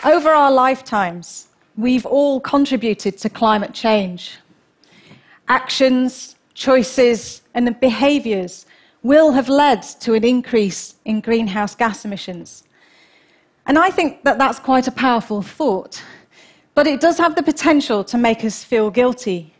Over our lifetimes, we've all contributed to climate change. Actions, choices, and behaviours will have led to an increase in greenhouse gas emissions. And I think that that's quite a powerful thought, but it does have the potential to make us feel guilty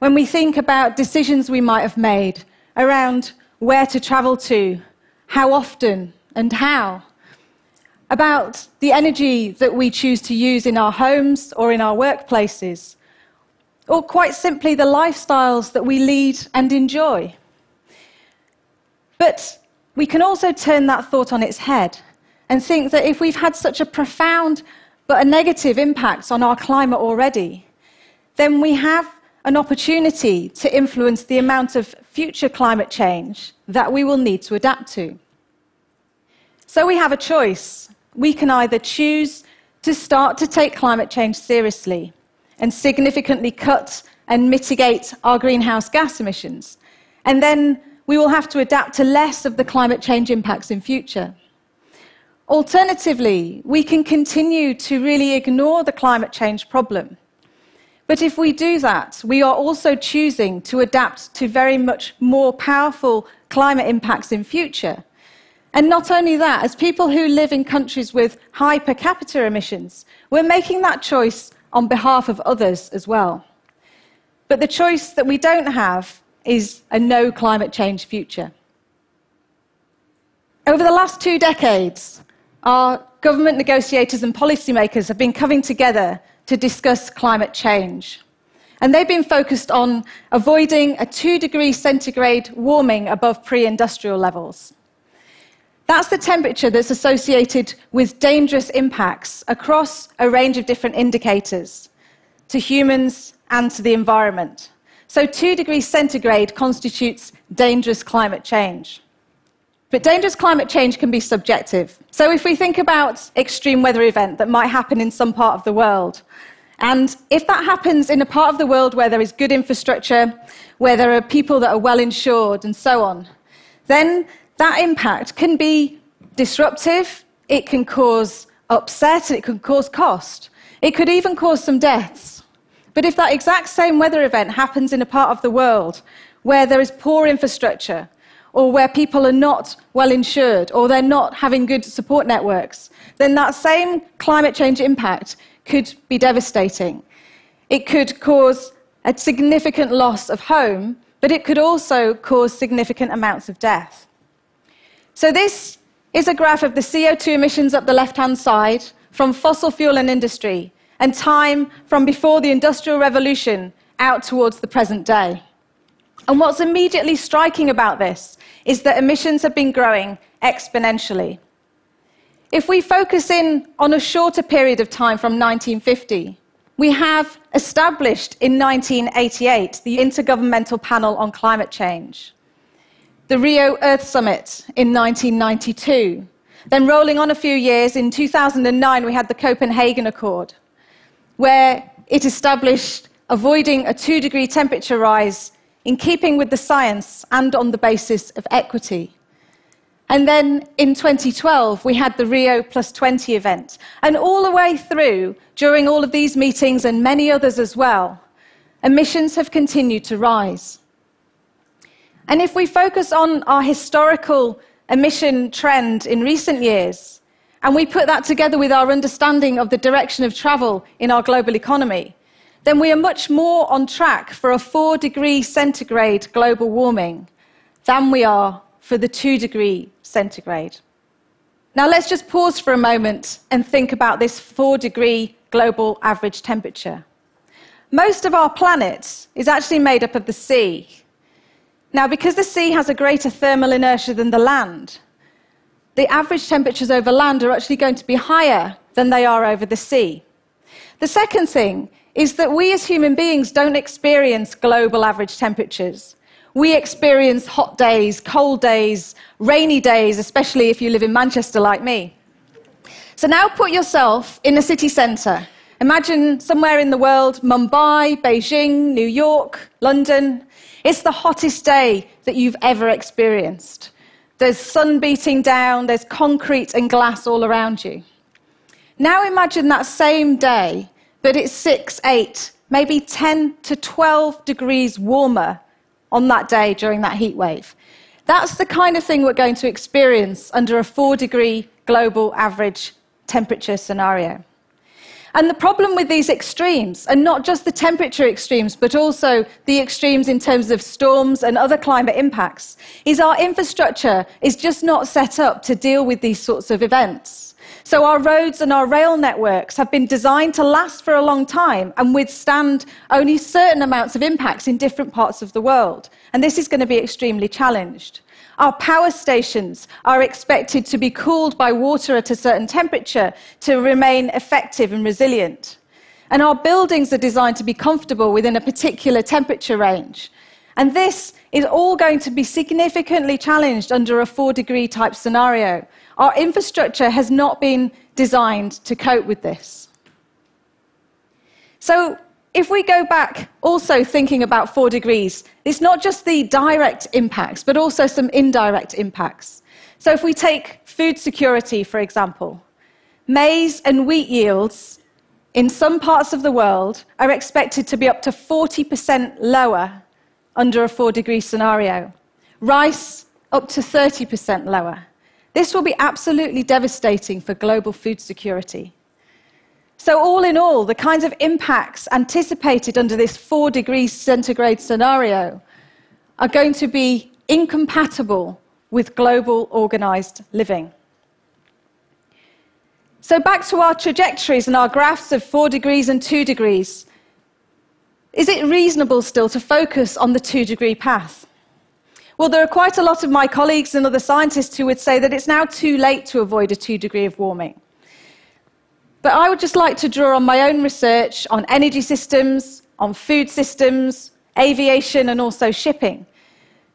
when we think about decisions we might have made around where to travel to, how often, and how. About the energy that we choose to use in our homes or in our workplaces, or quite simply the lifestyles that we lead and enjoy. But we can also turn that thought on its head and think that if we've had such a profound but a negative impact on our climate already, then we have an opportunity to influence the amount of future climate change that we will need to adapt to. So we have a choice. We can either choose to start to take climate change seriously and significantly cut and mitigate our greenhouse gas emissions, and then we will have to adapt to less of the climate change impacts in future. Alternatively, we can continue to really ignore the climate change problem. But if we do that, we are also choosing to adapt to very much more powerful climate impacts in future. And not only that, as people who live in countries with high per capita emissions, we're making that choice on behalf of others as well. But the choice that we don't have is a no climate change future. Over the last 2 decades, our government negotiators and policymakers have been coming together to discuss climate change. And they've been focused on avoiding a 2-degree centigrade warming above pre-industrial levels. That's the temperature that's associated with dangerous impacts across a range of different indicators to humans and to the environment. So 2 degrees centigrade constitutes dangerous climate change. But dangerous climate change can be subjective. So if we think about extreme weather event that might happen in some part of the world, and if that happens in a part of the world where there is good infrastructure, where there are people that are well insured and so on, then that impact can be disruptive, it can cause upset, it can cause cost. It could even cause some deaths. But if that exact same weather event happens in a part of the world where there is poor infrastructure, or where people are not well insured, or they're not having good support networks, then that same climate change impact could be devastating. It could cause a significant loss of home, but it could also cause significant amounts of death. So this is a graph of the CO2 emissions up the left-hand side from fossil fuel and industry, and time from before the Industrial Revolution out towards the present day. And what's immediately striking about this is that emissions have been growing exponentially. If we focus in on a shorter period of time from 1950, we have established in 1988 the Intergovernmental Panel on Climate Change, the Rio Earth Summit in 1992. Then rolling on a few years, in 2009 we had the Copenhagen Accord, where it established avoiding a 2-degree temperature rise in keeping with the science and on the basis of equity. And then in 2012, we had the Rio +20 event. And all the way through, during all of these meetings and many others as well, emissions have continued to rise. And if we focus on our historical emission trend in recent years, and we put that together with our understanding of the direction of travel in our global economy, then we are much more on track for a 4-degree centigrade global warming than we are for the 2-degree centigrade. Now let's just pause for a moment and think about this 4-degree global average temperature. Most of our planet is actually made up of the sea. Now, because the sea has a greater thermal inertia than the land, the average temperatures over land are actually going to be higher than they are over the sea. The second thing is that we as human beings don't experience global average temperatures. We experience hot days, cold days, rainy days, especially if you live in Manchester like me. So now put yourself in a city centre. Imagine somewhere in the world, Mumbai, Beijing, New York, London. It's the hottest day that you've ever experienced. There's sun beating down, there's concrete and glass all around you. Now imagine that same day, but it's 6, 8, maybe 10 to 12 degrees warmer on that day during that heat wave. That's the kind of thing we're going to experience under a 4-degree global average temperature scenario. And the problem with these extremes, and not just the temperature extremes, but also the extremes in terms of storms and other climate impacts, is our infrastructure is just not set up to deal with these sorts of events. So our roads and our rail networks have been designed to last for a long time and withstand only certain amounts of impacts in different parts of the world. And this is going to be extremely challenged. Our power stations are expected to be cooled by water at a certain temperature to remain effective and resilient. And our buildings are designed to be comfortable within a particular temperature range. And this is all going to be significantly challenged under a 4-degree type scenario. Our infrastructure has not been designed to cope with this. So if we go back also thinking about 4 degrees, it's not just the direct impacts, but also some indirect impacts. So if we take food security, for example, maize and wheat yields in some parts of the world are expected to be up to 40% lower under a 4-degree scenario. Rice, up to 30% lower. This will be absolutely devastating for global food security. So all in all, the kinds of impacts anticipated under this 4 degrees centigrade scenario are going to be incompatible with global organized living. So back to our trajectories and our graphs of 4 degrees and 2 degrees. Is it reasonable still to focus on the 2-degree path? Well, there are quite a lot of my colleagues and other scientists who would say that it's now too late to avoid a 2 degree of warming. But I would just like to draw on my own research on energy systems, on food systems, aviation, and also shipping,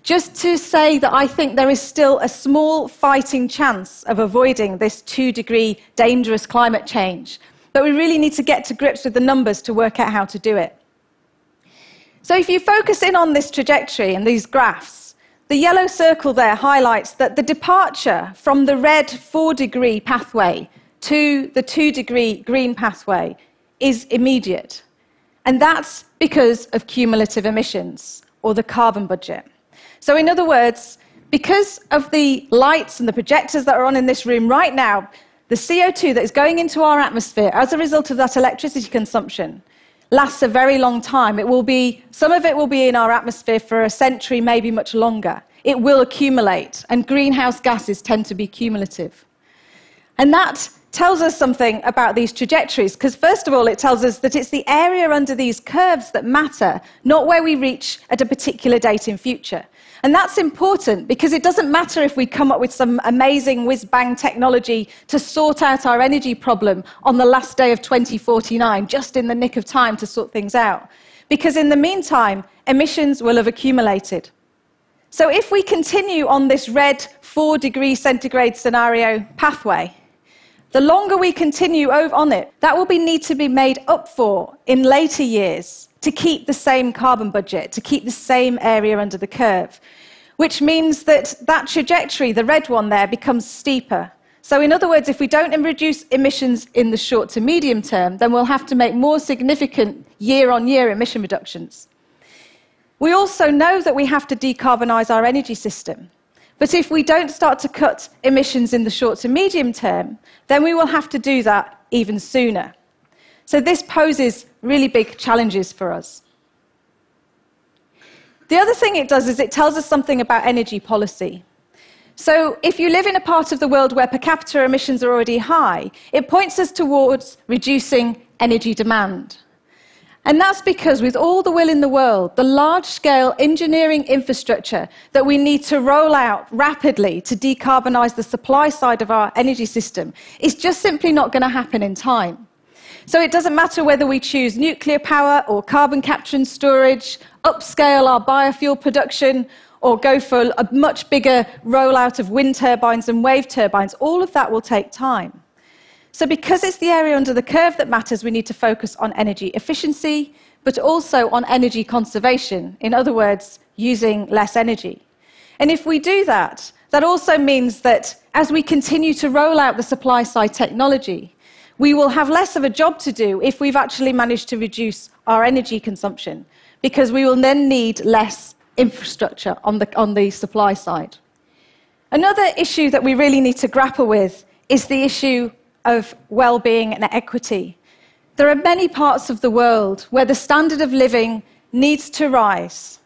just to say that I think there is still a small fighting chance of avoiding this 2-degree dangerous climate change. But we really need to get to grips with the numbers to work out how to do it. So if you focus in on this trajectory and these graphs, the yellow circle there highlights that the departure from the red 4-degree pathway to the 2-degree green pathway is immediate. And that's because of cumulative emissions, or the carbon budget. So in other words, because of the lights and the projectors that are on in this room right now, the CO2 that is going into our atmosphere as a result of that electricity consumption lasts a very long time. Some of it will be in our atmosphere for a century, maybe much longer. It will accumulate, and greenhouse gases tend to be cumulative. And that tells us something about these trajectories, because first of all, it tells us that it's the area under these curves that matter, not where we reach at a particular date in future. And that's important because it doesn't matter if we come up with some amazing whiz-bang technology to sort out our energy problem on the last day of 2049, just in the nick of time to sort things out. Because in the meantime, emissions will have accumulated. So if we continue on this red 4-degree centigrade scenario pathway, the longer we continue on it, that will need to be made up for in later years to keep the same carbon budget, to keep the same area under the curve, which means that that trajectory, the red one there, becomes steeper. So in other words, if we don't reduce emissions in the short to medium term, then we'll have to make more significant year-on-year emission reductions. We also know that we have to decarbonize our energy system. But if we don't start to cut emissions in the short to medium term, then we will have to do that even sooner. So this poses really big challenges for us. The other thing it does is it tells us something about energy policy. So if you live in a part of the world where per capita emissions are already high, it points us towards reducing energy demand. And that's because with all the will in the world, the large-scale engineering infrastructure that we need to roll out rapidly to decarbonize the supply side of our energy system is just simply not going to happen in time. So it doesn't matter whether we choose nuclear power or carbon capture and storage, upscale our biofuel production, or go for a much bigger rollout of wind turbines and wave turbines, all of that will take time. So because it's the area under the curve that matters, we need to focus on energy efficiency, but also on energy conservation. In other words, using less energy. And if we do that, that also means that as we continue to roll out the supply-side technology, we will have less of a job to do if we've actually managed to reduce our energy consumption, because we will then need less infrastructure on the supply side. Another issue that we really need to grapple with is the issue of well-being and equity. There are many parts of the world where the standard of living needs to rise,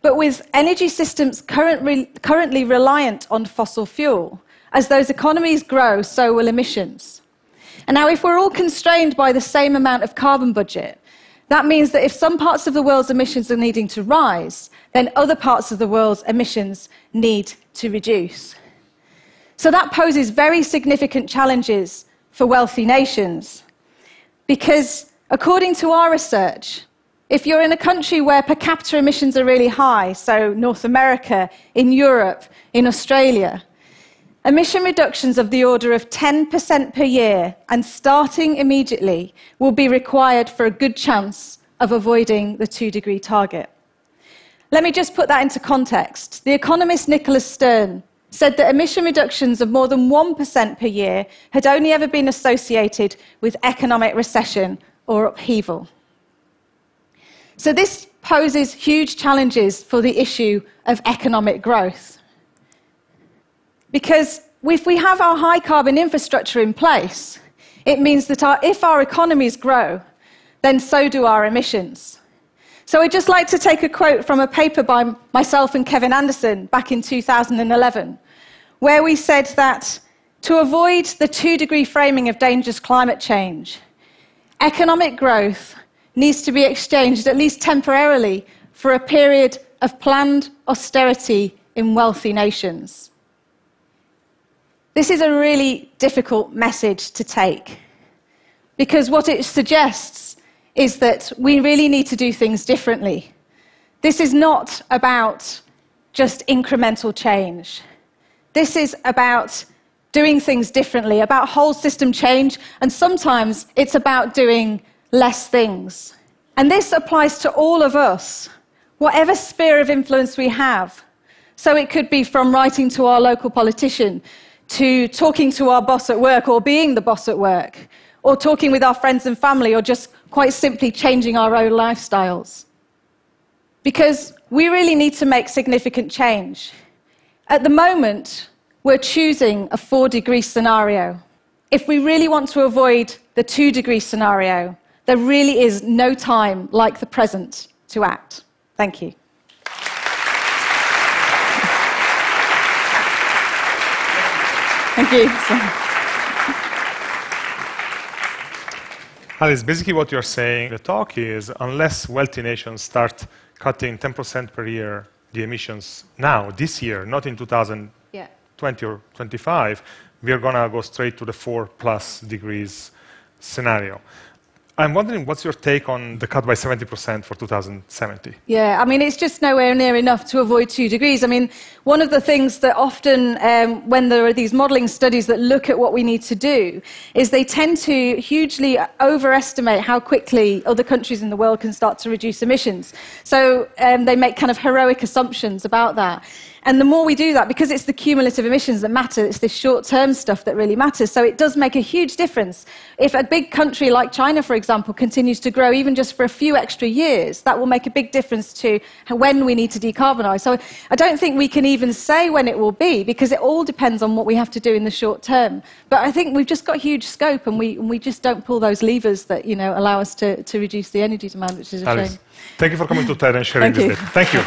but with energy systems currently reliant on fossil fuel, as those economies grow, so will emissions. And now, if we're all constrained by the same amount of carbon budget, that means that if some parts of the world's emissions are needing to rise, then other parts of the world's emissions need to reduce. So that poses very significant challenges for wealthy nations. Because according to our research, if you're in a country where per capita emissions are really high, so North America, in Europe, in Australia, emission reductions of the order of 10% per year and starting immediately will be required for a good chance of avoiding the 2-degree target. Let me just put that into context. The economist Nicholas Stern said that emission reductions of more than 1% per year had only ever been associated with economic recession or upheaval. So this poses huge challenges for the issue of economic growth. Because if we have our high-carbon infrastructure in place, it means that if our economies grow, then so do our emissions. So I'd just like to take a quote from a paper by myself and Kevin Anderson back in 2011, where we said that to avoid the 2-degree framing of dangerous climate change, economic growth needs to be exchanged, at least temporarily, for a period of planned austerity in wealthy nations. This is a really difficult message to take, because what it suggests is that we really need to do things differently. This is not about just incremental change. This is about doing things differently, about whole system change, and sometimes it's about doing less things. And this applies to all of us, whatever sphere of influence we have. So it could be from writing to our local politician, to talking to our boss at work, or being the boss at work, or talking with our friends and family, or just quite simply changing our own lifestyles. Because we really need to make significant change. At the moment, we're choosing a 4-degree scenario. If we really want to avoid the 2-degree scenario, there really is no time like the present to act. Thank you. Thank you. Alice, basically what you're saying in the talk is, unless wealthy nations start cutting 10% per year the emissions now, this year, not in 2020 or 25, we are going to go straight to the 4+ degrees scenario. I'm wondering, what's your take on the cut by 70% for 2070? Yeah, I mean, it's just nowhere near enough to avoid 2 degrees. I mean, one of the things that often, when there are these modelling studies that look at what we need to do, is they tend to hugely overestimate how quickly other countries in the world can start to reduce emissions. So they make kind of heroic assumptions about that. And the more we do that, because it's the cumulative emissions that matter, it's this short-term stuff that really matters. So it does make a huge difference. If a big country like China, for example, continues to grow even just for a few extra years, that will make a big difference to when we need to decarbonise. So I don't think we can even say when it will be, because it all depends on what we have to do in the short term. But I think we've just got huge scope, and we just don't pull those levers that allow us to reduce the energy demand, which is a shame. Thank you for coming to TED and sharing this data. Thank you.